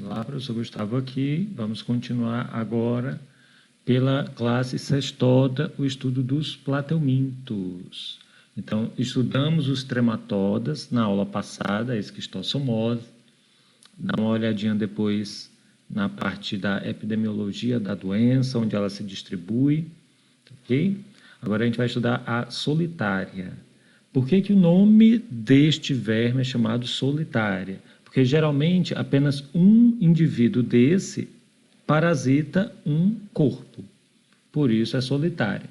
Olá, professor Gustavo aqui. Vamos continuar agora pela classe Cestoda, o estudo dos plateumintos. Então, estudamos os trematodas na aula passada, a esquistossomose. Dá uma olhadinha depois na parte da epidemiologia da doença, onde ela se distribui, ok? Agora a gente vai estudar a solitária. Por que o nome deste verme é chamado solitária? Porque geralmente apenas um indivíduo desse parasita um corpo. Por isso é solitária.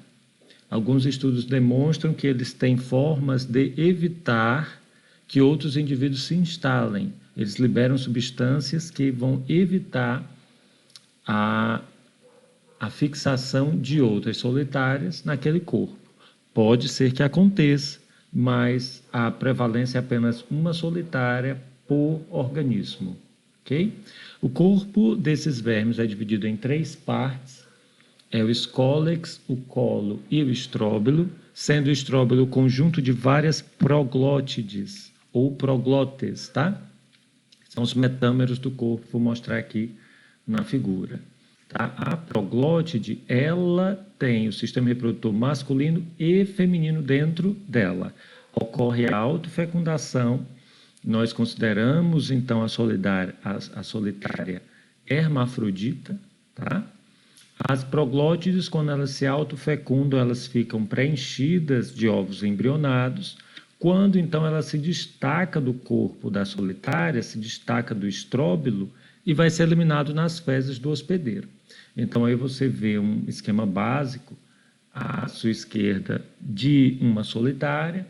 Alguns estudos demonstram que eles têm formas de evitar que outros indivíduos se instalem. Eles liberam substâncias que vão evitar a fixação de outras solitárias naquele corpo. Pode ser que aconteça, mas a prevalência é apenas uma solitária por organismo, ok? O corpo desses vermes é dividido em 3 partes, é o escólex, o colo e o estróbilo, sendo o estróbilo o conjunto de várias proglótides ou proglotes, tá? São os metâmeros do corpo, vou mostrar aqui na figura. Tá? A proglótide, ela tem o sistema reprodutor masculino e feminino dentro dela. Ocorre a autofecundação. Nós consideramos, então, a solitária hermafrodita. Tá? As proglótides, quando elas se autofecundam, elas ficam preenchidas de ovos embrionados. Quando, então, ela se destaca do corpo da solitária, se destaca do estróbilo e vai ser eliminado nas fezes do hospedeiro. Então, aí você vê um esquema básico, à sua esquerda, de uma solitária,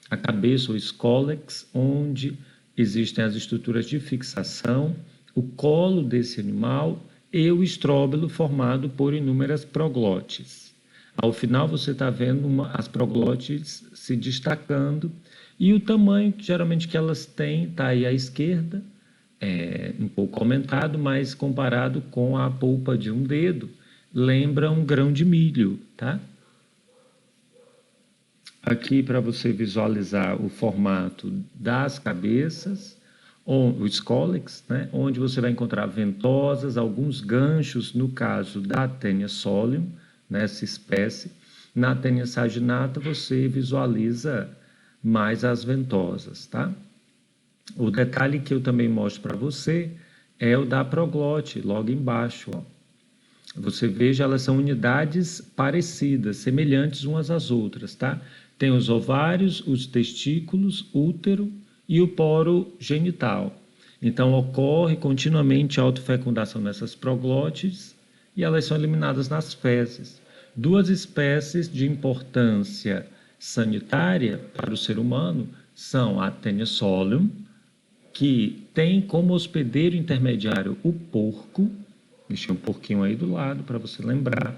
a cabeça, o escólex, onde existem as estruturas de fixação, o colo desse animal e o estróbilo formado por inúmeras proglótides. Ao final, você está vendo as proglótides se destacando e o tamanho, geralmente, que elas têm, está aí à esquerda, um pouco aumentado, mas comparado com a polpa de um dedo, lembra um grão de milho, tá? Aqui, para você visualizar o formato das cabeças, o escólex, né, onde você vai encontrar ventosas, alguns ganchos, no caso da Taenia solium, nessa espécie. Na Taenia saginata, você visualiza mais as ventosas, tá? O detalhe que eu também mostro para você é o da proglote, logo embaixo. Ó. Você veja, elas são unidades parecidas, semelhantes umas às outras, tá? Tem os ovários, os testículos, útero e o poro genital. Então, ocorre continuamente a autofecundação nessas proglótides e elas são eliminadas nas fezes. 2 espécies de importância sanitária para o ser humano são a Taenia solium, que tem como hospedeiro intermediário o porco, deixei um porquinho aí do lado para você lembrar,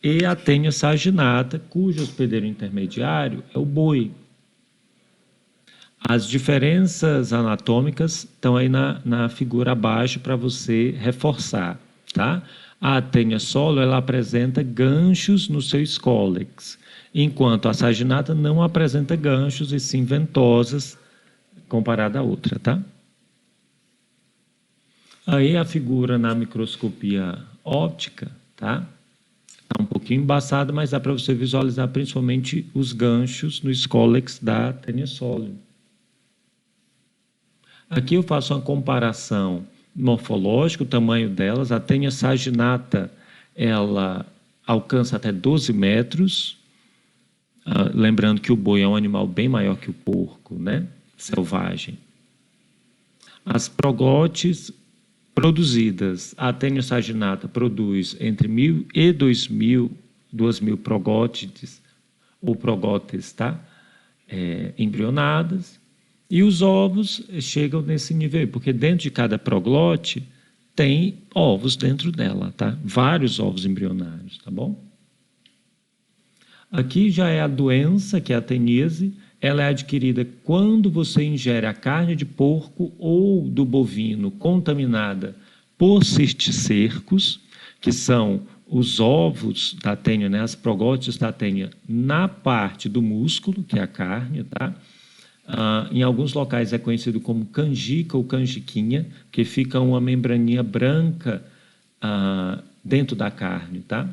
e a Taenia saginata, cujo hospedeiro intermediário é o boi. As diferenças anatômicas estão aí na figura abaixo para você reforçar, tá? A Taenia solium, ela apresenta ganchos no seu escólex, enquanto a saginata não apresenta ganchos e sim ventosas, comparada à outra, tá? Aí a figura na microscopia óptica, tá? Tá um pouquinho embaçada, mas dá para você visualizar principalmente os ganchos no escólex da Taenia solium. Aqui eu faço uma comparação morfológica, o tamanho delas. A Taenia saginata, ela alcança até 12 metros. Lembrando que o boi é um animal bem maior que o porco, né? Selvagem. As proglotes produzidas, a Taenia saginata produz entre 1.000 e 2.000 progótides ou progótes, tá? Embrionadas, e os ovos chegam nesse nível, porque dentro de cada proglote tem ovos dentro dela, tá? Vários ovos embrionários, tá bom? Aqui já é a doença, que é a teníase. Ela é adquirida quando você ingere a carne de porco ou do bovino contaminada por cisticercos, que são os ovos da Taenia, né, as progótides da Taenia, na parte do músculo, que é a carne, tá? Em alguns locais é conhecido como canjica ou canjiquinha, que fica uma membraninha branca dentro da carne, tá?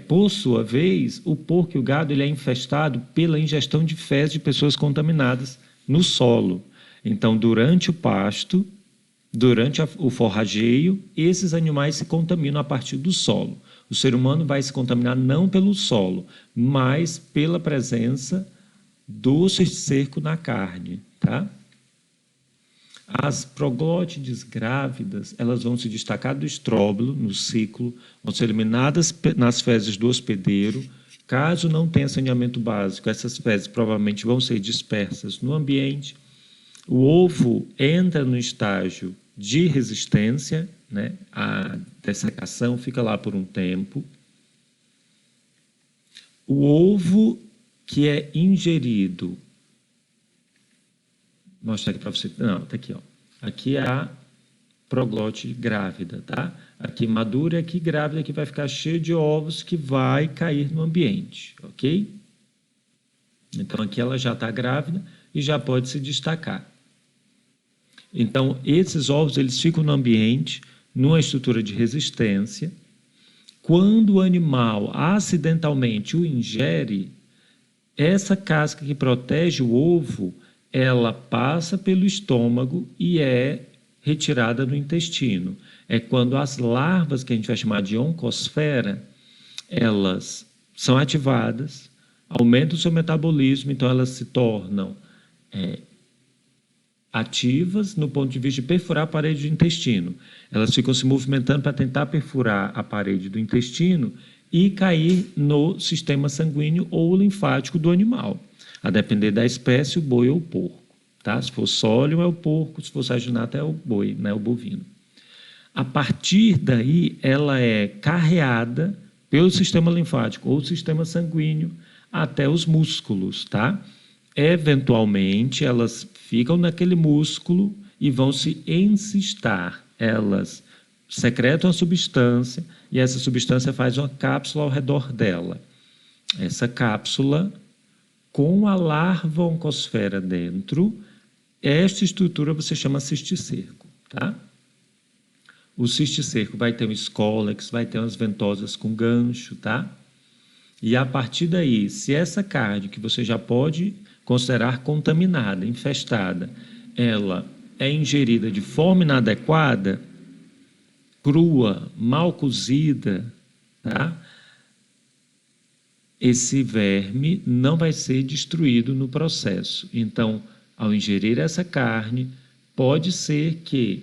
Por sua vez, o porco e o gado ele é infestado pela ingestão de fezes de pessoas contaminadas no solo. Então, durante o pasto, durante o forrageio, esses animais se contaminam a partir do solo. O ser humano vai se contaminar não pelo solo, mas pela presença do cisticerco na carne, tá? As proglótides grávidas, elas vão se destacar do estróbilo no ciclo, vão ser eliminadas nas fezes do hospedeiro. Caso não tenha saneamento básico, essas fezes provavelmente vão ser dispersas no ambiente. O ovo entra no estágio de resistência, né? A dessecação fica lá por um tempo. O ovo que é ingerido, vou mostrar aqui para você. Não, está aqui, ó. Aqui é a proglote grávida, tá? Aqui madura, aqui grávida, que vai ficar cheio de ovos que vai cair no ambiente, ok? Então aqui ela já está grávida e já pode se destacar. Então esses ovos eles ficam no ambiente, numa estrutura de resistência. Quando o animal acidentalmente o ingere, essa casca que protege o ovo, ela passa pelo estômago e é retirada do intestino. É quando as larvas, que a gente vai chamar de oncosfera, elas são ativadas, aumentam o seu metabolismo, então elas se tornam ativas no ponto de vista de perfurar a parede do intestino. Elas ficam se movimentando para tentar perfurar a parede do intestino e cair no sistema sanguíneo ou linfático do animal, a depender da espécie, o boi ou o porco. Tá? Se for sólio, é o porco, se for saginata, é o boi, né? O bovino. A partir daí, ela é carreada pelo sistema linfático ou sistema sanguíneo até os músculos. Tá? Eventualmente, elas ficam naquele músculo e vão se encistar. Elas secretam a substância e essa substância faz uma cápsula ao redor dela. Essa cápsula, com a larva oncosfera dentro, esta estrutura você chama cisticerco, tá? O cisticerco vai ter um escólex, vai ter umas ventosas com gancho, tá? E a partir daí, se essa carne que você já pode considerar contaminada, infestada, ela é ingerida de forma inadequada, crua, mal cozida, tá? Esse verme não vai ser destruído no processo. Então, ao ingerir essa carne, pode ser que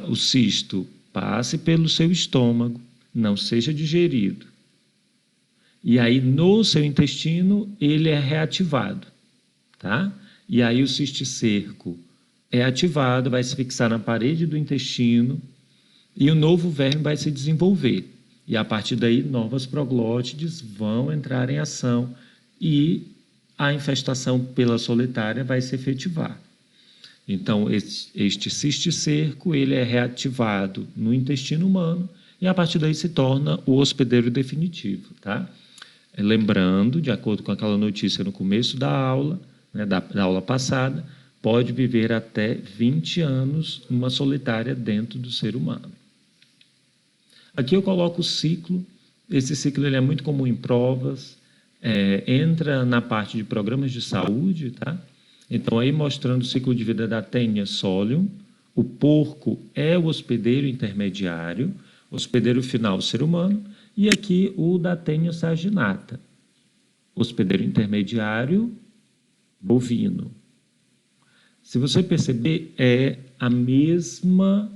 o cisto passe pelo seu estômago, não seja digerido. E aí, no seu intestino, ele é reativado. Tá? E aí o cisticerco é ativado, vai se fixar na parede do intestino e o novo verme vai se desenvolver. E a partir daí, novas proglótides vão entrar em ação e a infestação pela solitária vai se efetivar. Então, este cisticerco ele é reativado no intestino humano e a partir daí se torna o hospedeiro definitivo. Tá? Lembrando, de acordo com aquela notícia no começo da aula, né, da aula passada, pode viver até 20 anos uma solitária dentro do ser humano. Aqui eu coloco o ciclo. Esse ciclo ele é muito comum em provas, entra na parte de programas de saúde, tá? Então, aí mostrando o ciclo de vida da Taenia solium, o porco é o hospedeiro intermediário, hospedeiro final, o ser humano, e aqui o da Taenia saginata, hospedeiro intermediário, bovino. Se você perceber, é a mesma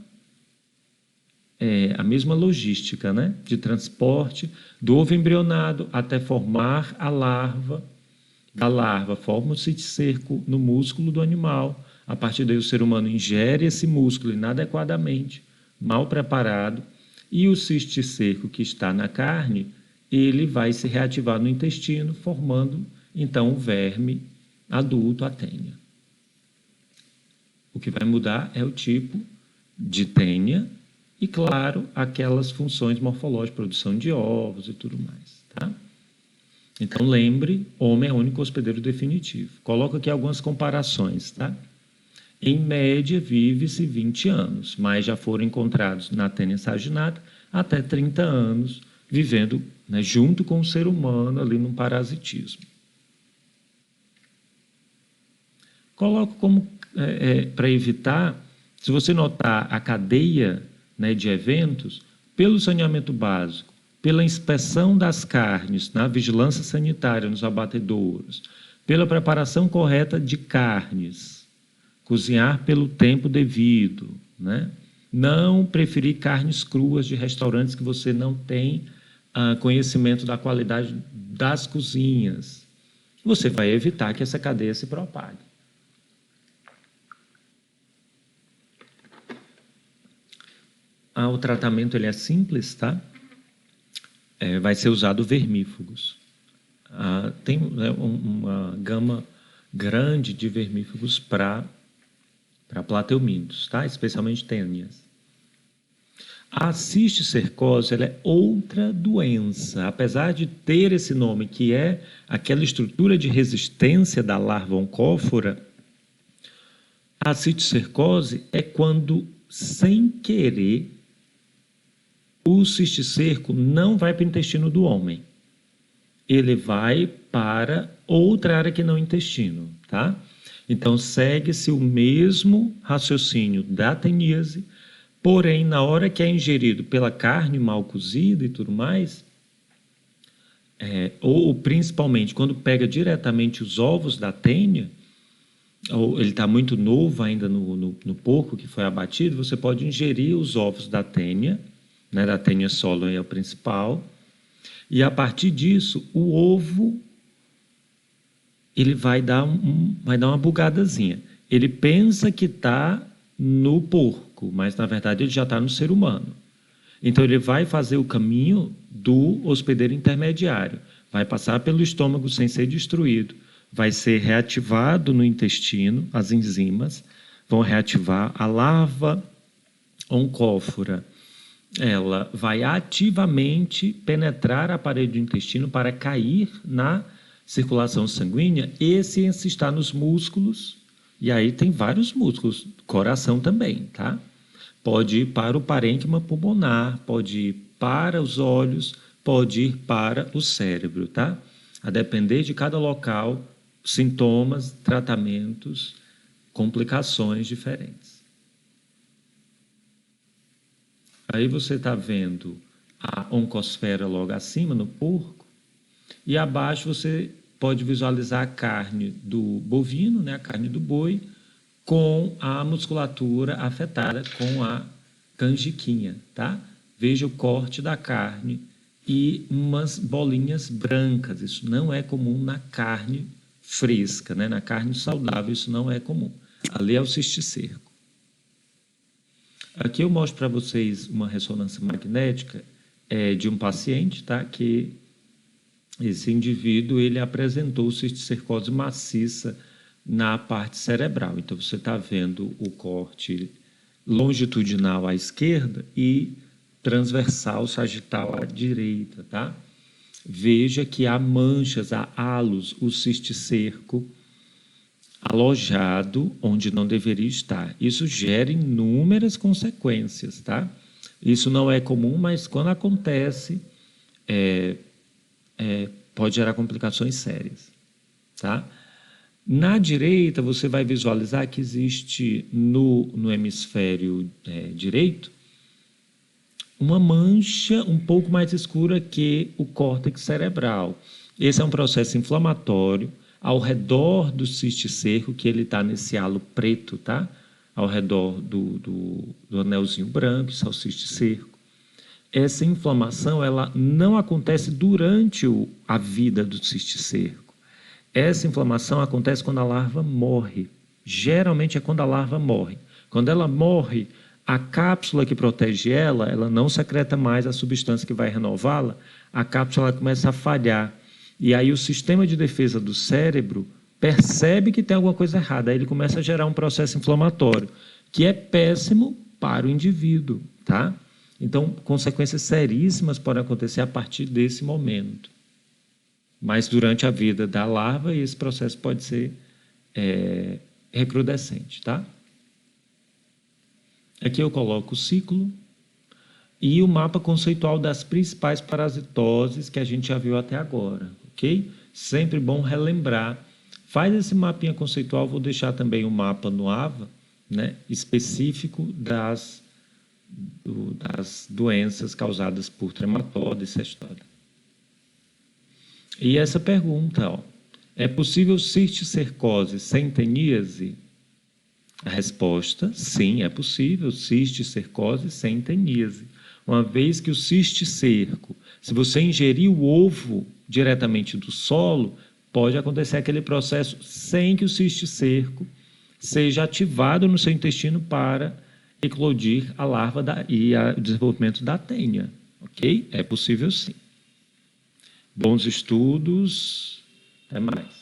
logística, né? De transporte do ovo embrionado até formar a larva. Da larva forma o cisticerco no músculo do animal. A partir daí o ser humano ingere esse músculo inadequadamente, mal preparado, e o cisticerco que está na carne, ele vai se reativar no intestino, formando então o verme adulto, a Taenia. O que vai mudar é o tipo de Taenia e, claro, aquelas funções morfológicas, produção de ovos e tudo mais. Tá? Então, lembre, homem é o único hospedeiro definitivo. Coloco aqui algumas comparações, tá? Em média, vive-se 20 anos, mas já foram encontrados na tênia saginata até 30 anos, vivendo, né, junto com o ser humano ali num parasitismo. Coloco como, para evitar, se você notar a cadeia, né, de eventos, pelo saneamento básico, pela inspeção das carnes, na vigilância sanitária nos abatedouros, pela preparação correta de carnes, cozinhar pelo tempo devido, né? Não preferir carnes cruas de restaurantes que você não tem conhecimento da qualidade das cozinhas. Você vai evitar que essa cadeia se propague. O tratamento ele é simples, tá? Vai ser usado vermífugos. Tem, né, uma gama grande de vermífugos para plateumintos, tá? Especialmente tênias. A cisticercose ela é outra doença. Apesar de ter esse nome, que é aquela estrutura de resistência da larva oncófora, a cisticercose é quando, sem querer, o cisticerco não vai para o intestino do homem. Ele vai para outra área que não é o intestino, tá? Então, segue-se o mesmo raciocínio da teníase, porém, na hora que é ingerido pela carne mal cozida e tudo mais, ou principalmente quando pega diretamente os ovos da tênia, ou ele está muito novo ainda no porco que foi abatido, você pode ingerir os ovos da tênia, né, da tênia solo é o principal, e a partir disso, o ovo ele vai dar uma bugadazinha. Ele pensa que está no porco, mas na verdade ele já está no ser humano. Então ele vai fazer o caminho do hospedeiro intermediário, vai passar pelo estômago sem ser destruído, vai ser reativado no intestino, as enzimas vão reativar a larva oncófora. Ela vai ativamente penetrar a parede do intestino para cair na circulação sanguínea e se encystar nos músculos, e aí tem vários músculos, coração também, tá? Pode ir para o parênquima pulmonar, pode ir para os olhos, pode ir para o cérebro, tá? A depender de cada local, sintomas, tratamentos, complicações diferentes. Aí você está vendo a oncosfera logo acima, no porco, e abaixo você pode visualizar a carne do bovino, né, a carne do boi, com a musculatura afetada com a canjiquinha, tá? Veja o corte da carne e umas bolinhas brancas. Isso não é comum na carne fresca, né? Na carne saudável isso não é comum. Ali é o cisticerco. Aqui eu mostro para vocês uma ressonância magnética de um paciente, tá? Que esse indivíduo ele apresentou cisticercose maciça na parte cerebral. Então você está vendo o corte longitudinal à esquerda e transversal sagital à direita, tá? Veja que há manchas, há halos, o cisticerco alojado onde não deveria estar. Isso gera inúmeras consequências, tá? Isso não é comum, mas quando acontece, pode gerar complicações sérias, tá? Na direita, você vai visualizar que existe no hemisfério direito uma mancha um pouco mais escura que o córtex cerebral. Esse é um processo inflamatório ao redor do cisticerco, que ele está nesse halo preto, tá? Ao redor do anelzinho branco, isso é o cisticerco. Essa inflamação ela não acontece durante a vida do cisticerco. Essa inflamação acontece quando a larva morre. Geralmente é quando a larva morre. Quando ela morre, a cápsula que protege ela não secreta mais a substância que vai renová-la, a cápsula começa a falhar. E aí o sistema de defesa do cérebro percebe que tem alguma coisa errada, aí ele começa a gerar um processo inflamatório, que é péssimo para o indivíduo, tá? Então, consequências seríssimas podem acontecer a partir desse momento. Mas durante a vida da larva, esse processo pode ser recrudescente, tá? Aqui eu coloco o ciclo e o mapa conceitual das principais parasitoses que a gente já viu até agora, ok? Sempre bom relembrar. Faz esse mapinha conceitual, vou deixar também o mapa no AVA, né, específico das doenças causadas por trematoda e cestoda. E essa pergunta, ó, é possível cisticercose sem teníase? A resposta, sim, é possível cisticercose sem teníase. Uma vez que o cisticerco, se você ingerir o ovo diretamente do solo, pode acontecer aquele processo sem que o cisticerco seja ativado no seu intestino para eclodir a larva e o desenvolvimento da tênia. Ok? É possível sim. Bons estudos. Até mais.